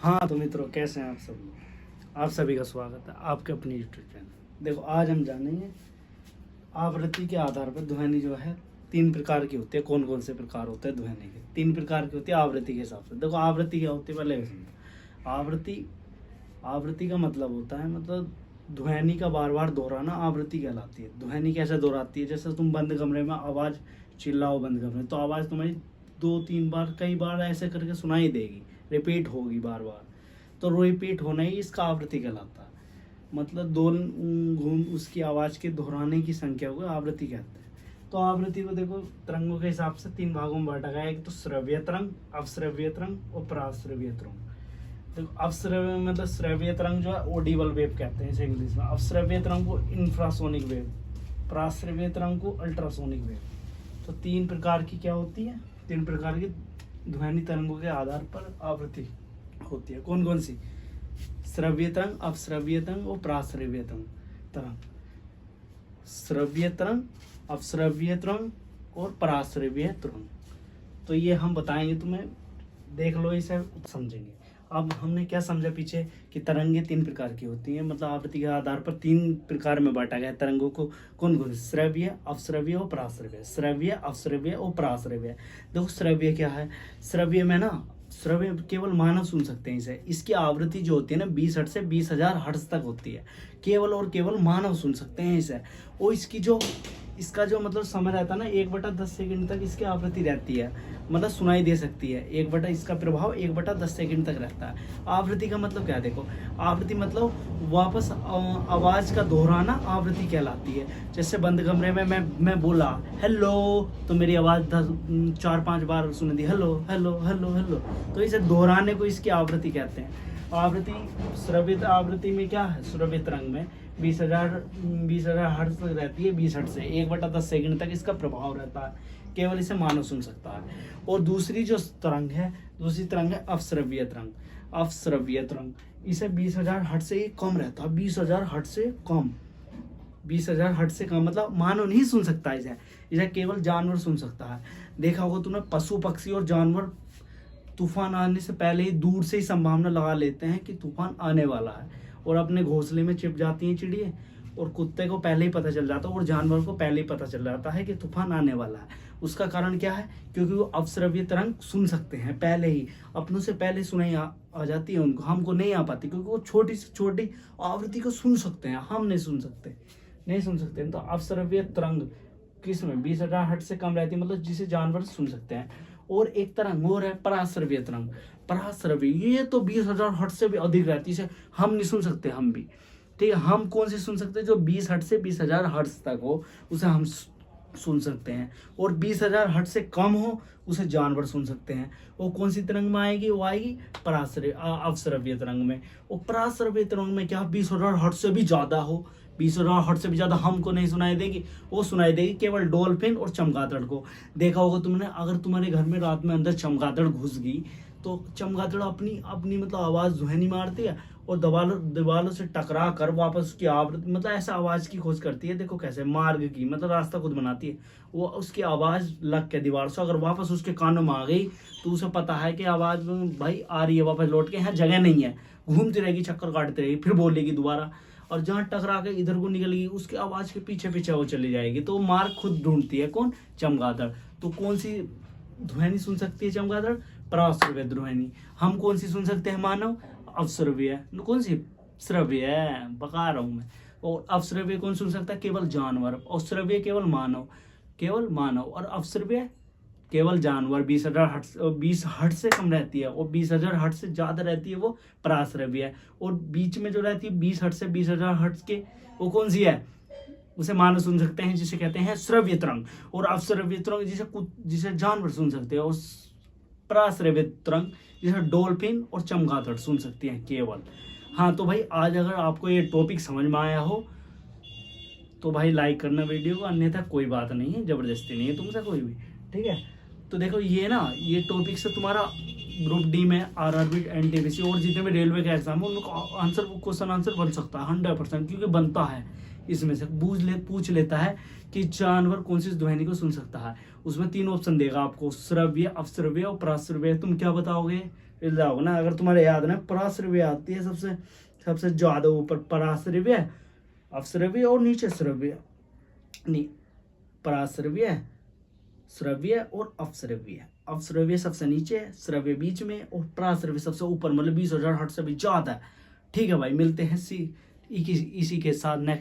हाँ तो मित्रों, कैसे हैं आप सब लोग। आप सभी का स्वागत है आपके अपने यूट्यूब चैनल। देखो, आज हम जानेंगे आवृत्ति के आधार पर ध्वनि जो है तीन प्रकार की होती है। कौन कौन से प्रकार होते हैं ध्वनि के? तीन प्रकार की होती है आवृत्ति के हिसाब से। देखो, आवृत्ति क्या होती है पहले ये समझो। आवृत्ति आवृत्ति का मतलब होता है, मतलब ध्वनि का बार बार दोहराना आवृत्ति कहलाती है। ध्वनि कैसे दोहराती है? जैसे तुम बंद कमरे में आवाज़ चिल्लाओ बंद कमरे, तो आवाज़ तुम्हारी दो तीन बार, कई बार ऐसे करके सुनाई देगी, रिपीट होगी बार बार। तो रिपीट होना ही इसका आवृत्ति कहलाता है। मतलब दो घूम उसकी आवाज़ के दोहराने की संख्या को आवृत्ति कहते हैं। तो आवृत्ति को देखो तरंगों के हिसाब से तीन भागों में बांटा गया है। एक तो श्रव्य तरंग, अवश्रव्य तरंग और पराश्रव्य तरंग। देखो, अवश्रव्य मतलब श्रव्य तरंग जो है ऑडिबल वेव कहते हैं इसे इंग्लिश में। अवश्रव्य तरंग को इंफ्रासोनिक वेव, पराश्रव्य तरंग को अल्ट्रासोनिक वेव। तो तीन प्रकार की क्या होती है? तीन प्रकार की ध्वनि तरंगों के आधार पर आवृत्ति होती है। कौन कौन सी? श्रव्य तरंग, अवश्रव्य तरंग और पराश्रव्य तरंग। श्रव्य तरंग, अवश्रव्य तरंग और पराश्रव्य तरंग। तो ये हम बताएंगे तुम्हें, देख लो इसे समझेंगे। अब हमने क्या समझा पीछे कि तरंगे तीन प्रकार की होती हैं, मतलब आवृत्ति के आधार पर तीन प्रकार में बांटा गया है तरंगों को। कौन कौन? श्रव्य, अवश्रव्य और पराश्रव्य। श्रव्य, अवश्रव्य और पराश्रव्य। देखो, श्रव्य क्या है? श्रव्य में ना, श्रव्य केवल मानव सुन सकते हैं इसे। इसकी आवृत्ति जो होती है ना 20 हर्ट्ज से 20,000 हर्ट्ज तक होती है। केवल और केवल मानव सुन सकते हैं इसे। और इसका जो मतलब समय रहता है ना, 1/10 सेकंड तक इसकी आवृत्ति रहती है, मतलब सुनाई दे सकती है। इसका प्रभाव 1/10 सेकंड तक रहता है। आवृत्ति का मतलब क्या है? देखो, आवृत्ति मतलब वापस आवाज का दोहराना आवृत्ति कहलाती है। जैसे बंद कमरे में मैं बोला हेलो, तो मेरी आवाज 4-5 बार सुन दी, हेलो हेलो हेलो हेलो। तो इसे दोहराने को इसकी आवृत्ति कहते हैं। आवृत्ति श्रव्य आवृत्ति में क्या है? श्रव्य तरंग में 20,000 हर्ट्ज तक रहती है। 20 हर्ट्ज से 1/10 सेकंड तक इसका प्रभाव रहता है। केवल इसे मानव सुन सकता है। और दूसरी तरंग है अवश्रव्य तरंग। अवश्रव्य तरंग इसे 20,000 हर्ट्ज से कम रहता है। 20,000 हर्ट्ज से कम, 20,000 हर्ट्ज से कम, मतलब मानव नहीं सुन सकता इसे केवल जानवर सुन सकता है। देखा होगा तुमने, पशु पक्षी और जानवर तूफान आने से पहले ही दूर से ही संभावना लगा लेते हैं कि तूफान आने वाला है, और अपने घोंसले में छिप जाती हैं चिड़िया। और कुत्ते को पहले ही पता चल जाता है और जानवर को पहले ही पता चल जाता है कि तूफान आने वाला है। उसका कारण क्या है? क्योंकि वो अवश्रव्य तरंग सुन सकते हैं पहले ही, अपनों से पहले सुनाई आ जाती है उनको। हमको नहीं आ पाती क्योंकि वो छोटी से छोटी आवृत्ति को सुन सकते हैं, हम नहीं सुन सकते। तो अवश्रव्य तरंग किस में 20,000 हर्ट्ज से कम रहती है, मतलब जिसे जानवर सुन सकते हैं। और एक तरंग और है पराश्रव्य तरंग। पराश्रव्य ये तो 20,000 हर्ट्ज से भी अधिक रहती है, हम नहीं सुन सकते। हम भी ठीक है, हम कौन सी सुन सकते हैं? जो 20 हर्ट्ज से 20,000 हर्ट्ज तक हो उसे हम सुन सकते हैं। और 20,000 हर्ट्ज से कम हो उसे जानवर सुन सकते हैं। वो कौन सी तरंग में आएगी? वो आएगी अवश्रव्य तरंग में। और पराश्रव्य तरंग में क्या 20,000 हर्ट्ज से भी ज्यादा हो, 20,000 हर्ट्ज से भी ज्यादा हमको नहीं सुनाई देगी, वो सुनाई देगी केवल डॉल्फिन और चमगादड़ को। देखा होगा तुमने, अगर तुम्हारे घर में रात में अंदर चमगादड़ घुस गई तो चमगादड़ अपनी मतलब आवाज ध्वनि मारती है और दीवारों से टकरा कर वापस उसकी आवृत्ति, मतलब ऐसा आवाज की खोज करती है। देखो कैसे, मार्ग की मतलब रास्ता खुद बनाती है। वो उसकी आवाज लग के दीवार से अगर वापस उसके कानों में आ गई तो उसे पता है कि आवाज भाई आ रही है वापस लौट के, यहाँ जगह नहीं है, घूमती रहेगी, चक्कर काटती रहेगी, फिर बोलेगी दोबारा। और जहाँ टकरा के इधर को निकल गई, उसकी आवाज के पीछे पीछे वो चली जाएगी। तो मार्ग खुद ढूंढती है। कौन? चमगादड़। तो कौन सी ध्वनि सुन सकती है चमगादड़? पराश्रव्य ध्वनि। हम कौन सी सुन सकते हैं मानव? अवश्रव्य। कौन सी? श्रव्य, बता रहा हूं मैं। और अवश्रव्य कौन सुन सकता है? केवल जानवर। और श्रव्य केवल मानव। और अवश्रव्य केवल जानवर। 20 हर्ट्ज से कम रहती है, और 20,000 हर्ट्ज से ज्यादा रहती है वो पराश्रव्य है। और बीच में जो रहती है 20 हर्ट्ज से 20,000 हर्ट्ज के, वो कौन सी है? उसे मानव सुन सकते हैं, जिसे कहते हैं श्रव्य तरंग। और अवश्रव्य तरंग जिसे जानवर सुन सकते हैं। और पराश्रव्य तरंग जिसे डॉल्फिन और चमगादड़ सुन सकती हैं केवल। हाँ तो भाई, आज अगर आपको ये टॉपिक समझ में आया हो तो भाई लाइक करना वीडियो को, अन्यथा कोई बात नहीं है, जबरदस्ती नहीं है तुमसे कोई भी, ठीक है। तो देखो ये टॉपिक से तुम्हारा ग्रुप डी में आरआरबी, एनटीपीसी और जितने भी रेलवे का एग्जाम है उनका क्वेश्चन आंसर बन सकता है 100%, क्योंकि बनता है। इसमें से पूछ लेता है कि जानवर कौन सी ध्वनि को सुन सकता है। उसमें 3 ऑप्शन देगा आपको, श्रव्य, अवश्रव्य और पराश्रव्य। तुम क्या बताओगे? होगा ना। अगर तुम्हारे याद ना, पराश्रव्य आती है सबसे सबसे ज्यादा ऊपर पराश्रव्य, अपश्रव्य और नीचे श्रव्य, नहीं पराश्रव्य, श्रव्य और अपश्रव्य। अपश्रव्य सबसे नीचे, श्रव्य बीच में और पराश्रव्य सबसे ऊपर, मतलब 20,000 हर्ट्ज से भी ज्यादा है। ठीक है भाई, मिलते हैं इसी के साथ नेक्स्ट